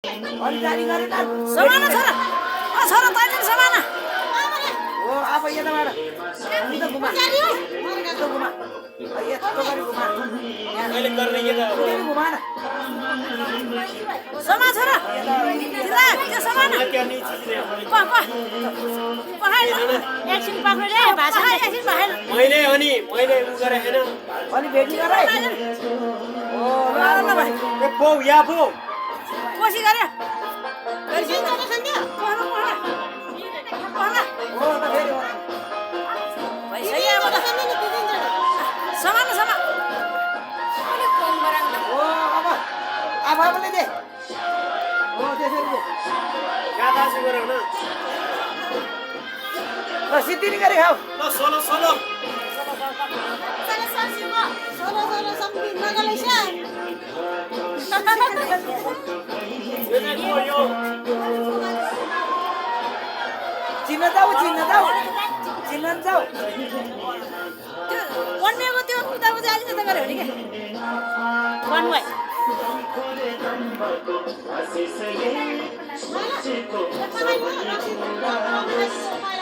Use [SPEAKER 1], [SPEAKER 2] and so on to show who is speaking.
[SPEAKER 1] अलि जानी गरेन
[SPEAKER 2] समाना छोरा छोरा तैँले समाना
[SPEAKER 1] हो अब यताबाट नि त घुमा यस्तो घुमा यस्तो गरी घुमा
[SPEAKER 3] अहिले गर्ने के त
[SPEAKER 1] फेरि घुमा न
[SPEAKER 2] समा छोरा दिदा त्यो समाना एकछिन पक्रेले भाषा एकछिन भएन
[SPEAKER 3] मैले अनि मैले उ गरे हैन
[SPEAKER 1] अलि भेट्ने गर है ओ ल भाइ
[SPEAKER 3] ए पौ या पौ
[SPEAKER 2] कोसी गरे
[SPEAKER 1] हो त फेरि
[SPEAKER 2] समाना समा
[SPEAKER 1] हो अब आफूले दे हो त्यसरी दे
[SPEAKER 3] गादा सु गरे न
[SPEAKER 1] ल सिद्धि नि गरे खाऊ
[SPEAKER 3] ल सोलो सोलो यो चाहिँ को यो
[SPEAKER 1] चिन्न जाऊ चिन्न जाऊ
[SPEAKER 2] त्यो वन्नेको त्यो उताको चाहिँ अलिकति गऱ्यो भने के one way
[SPEAKER 4] Hãy subscribe cho kênh Ghiền Mì Gõ để không bỏ lỡ những video hấp dẫn